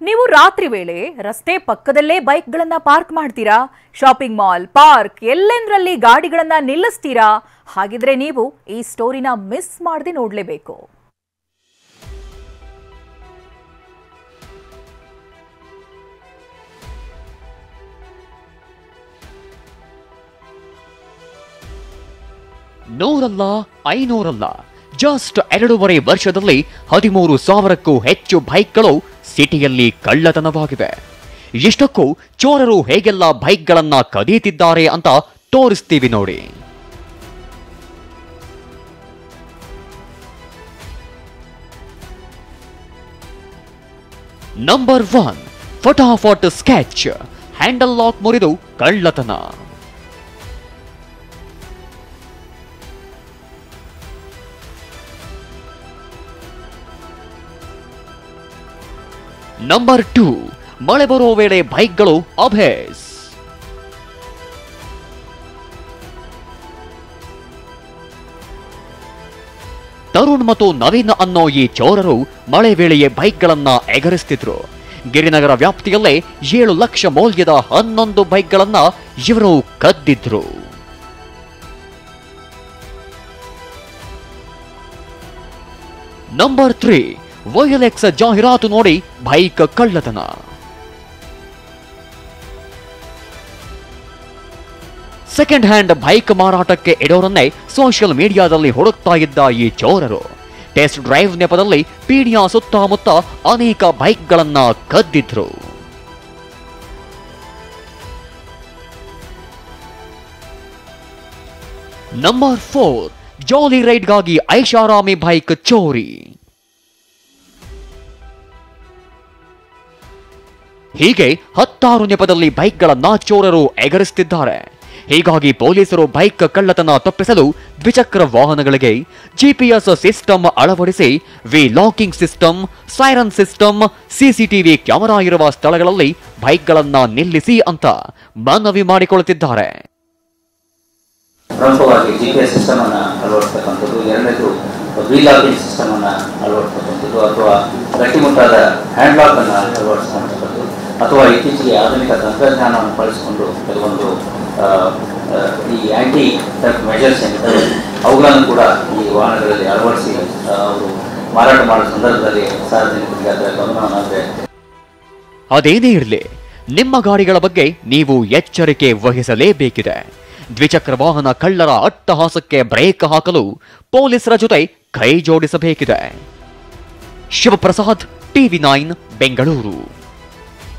ನೀವು ರಾತ್ರಿ ವೇಳೆ ರಸ್ತೆ ಪಕ್ಕದಲ್ಲೇ ಬೈಕ್ಗಳನ್ನ ಪಾರ್ಕ್ ಮಾಡ್ತೀರಾ? ಶಾಪಿಂಗ್ ಮಾಲ್, ಪಾರ್ಕ್ ಎಲ್ಲೆಂದರಲ್ಲಿ ಗಾಡಿಗಳನ್ನ ನಿಲ್ಲಿಸ್ತೀರಾ? ಹಾಗಿದ್ರೆ ನೀವು ಈ ಸ್ಟೋರಿನ ಮಿಸ್ ಮಾಡದೆ ನೋಡಲೇಬೇಕು. ನೂರಲ್ಲ 500ಅಲ್ಲ, ಜಸ್ಟ್ 2.5 ವರ್ಷದಲ್ಲಿ 13,000ಕ್ಕೂ ಹೆಚ್ಚು ಬೈಕ್ಗಳು ಸಿಟಿಯಲ್ಲಿ ಕಳ್ಳತನವಾಗಿವೆ. ಇಷ್ಟಕ್ಕೂ ಚೋರರು ಹೇಗೆಲ್ಲ ಬೈಕ್ಗಳನ್ನ ಕದೀತಿದ್ದಾರೆ ಅಂತ ತೋರಿಸ್ತೀವಿ ನೋಡಿ. ನಂಬರ್ 1, ಫಟಾಫಟ್ ಸ್ಕೆಚ್. ಹ್ಯಾಂಡಲ್ ಲಾಕ್ ಮುರಿದು ಕಳ್ಳತನ. ನಂಬರ್ 2, ಮಳೆ ಬರೋ ವೇಳೆ ಬೈಕ್ಗಳು ಅಭೇಸ್. ತರುಣ್ ಮತ್ತು ನವೀನ್ ಅನ್ನೋ ಈ ಚೋರರು ಮಳೆ ವೇಳೆಯೇ ಬೈಕ್ಗಳನ್ನ ಎಗರಿಸ್ತಿದ್ರು. ಗಿರಿನಗರ ವ್ಯಾಪ್ತಿಯಲ್ಲೇ 7 ಲಕ್ಷ ಮೌಲ್ಯದ 11 ಬೈಕ್ಗಳನ್ನ ಇವರು ಕದ್ದಿದ್ರು. ನಂಬರ್ 3, ವೈಎಲ್ಎಕ್ಸ್ ಜಾಹೀರಾತು ನೋಡಿ ಬೈಕ್ ಕಳ್ಳತನ. ಸೆಕೆಂಡ್ ಹ್ಯಾಂಡ್ ಬೈಕ್ ಮಾರಾಟಕ್ಕೆ ಇಡೋರನ್ನೇ ಸೋಷಿಯಲ್ ಮೀಡಿಯಾದಲ್ಲಿ ಹುಡುಕ್ತಾ ಇದ್ದ ಈ ಚೋರರು ಟೆಸ್ಟ್ ಡ್ರೈವ್ ನೆಪದಲ್ಲಿ ಪೀಣ್ಯ ಸುತ್ತಮುತ್ತ ಅನೇಕ ಬೈಕ್ಗಳನ್ನ ಕದ್ದಿದ್ರು. ನಂಬರ್ 4, ಜಾಲಿ ರೈಡ್ಗಾಗಿ ಐಷಾರಾಮಿ ಬೈಕ್ ಚೋರಿ. ಹೀಗೆ 10 ನೆಪದಲ್ಲಿ ಬೈಕ್ಗಳನ್ನ ಚೋರರು ಎಗರಿಸುತ್ತಿದ್ದಾರೆ. ಹೀಗಾಗಿ ಪೊಲೀಸರು ಬೈಕ್ ಕಳ್ಳತನ ತಪ್ಪಿಸಲು ದ್ವಿಚಕ್ರ ವಾಹನಗಳಿಗೆ ಜಿಪಿಎಸ್ ಸಿಸ್ಟಮ್ ಅಳವಡಿಸಿ locking system, siren system, CCTV camera ಇರುವ ಸ್ಥಳಗಳಲ್ಲಿ ಬೈಕ್ಗಳನ್ನ ನಿಲ್ಲಿಸಿ ಅಂತ ಮನವಿ ಮಾಡಿಕೊಳ್ಳುತ್ತಿದ್ದಾರೆ. ಪ್ರಮುಖವಾಗಿ ಜಿಪಿಎಸ್ ಸಿಸ್ಟಮ್ ಅನ್ನು ಅಳವಡಿಸತಕ್ಕಂಥದ್ದು, ಎರಡನೇದು ಲಾಕಿಂಗ್ ಸಿಸ್ಟಮ್ ಅನ್ನು ಅಳವಡಿಸತಕ್ಕಂಥದ್ದು, ಅಥವಾ ಗಟ್ಟಿಮುಟ್ಟಾದ ಹ್ಯಾಂಡ್ ಲಾಕ್ ಅನ್ನು ಅಳವಡಿಸತಕ್ಕಂಥದ್ದು, ಅಥವಾ ಇತ್ತೀಚೆಗೆ ಆಧುನಿಕ ತಂತ್ರಜ್ಞಾನವನ್ನು ಬಳಸಿಕೊಂಡು ಕೆಲವೊಂದು ಈ ಆಂಟಿ ಥೆಫ್ಟ್ ಮೆಜರ್ಸ್ ಏನಿದ್ದಾವೆ ಅವುಗಳನ್ನು ಕೂಡ ಈ ವಾಹನಗಳಲ್ಲಿ ಅಳವಡಿಸಿ ಅವರು ಮಾರಾಟ ಮಾಡುವ ಸಂದರ್ಭದಲ್ಲಿ ಸಾರ್ವಜನಿಕರಿಗೆ ಅದರ ಗಮನವನ್ನು. ಅದೇನೇ ಇರಲಿ, ನಿಮ್ಮ ಗಾಡಿಗಳ ಬಗ್ಗೆ ನೀವು ಎಚ್ಚರಿಕೆ ವಹಿಸಲೇಬೇಕಿದೆ. ದ್ವಿಚಕ್ರ ವಾಹನ ಕಳ್ಳರ ಅಟ್ಟಹಾಸಕ್ಕೆ ಬ್ರೇಕ್ ಹಾಕಲು ಪೊಲೀಸರ ಜೊತೆ ಕೈ ಜೋಡಿಸಬೇಕಿದೆ. ಶಿವಪ್ರಸಾದ್, TV9 ಬೆಂಗಳೂರು.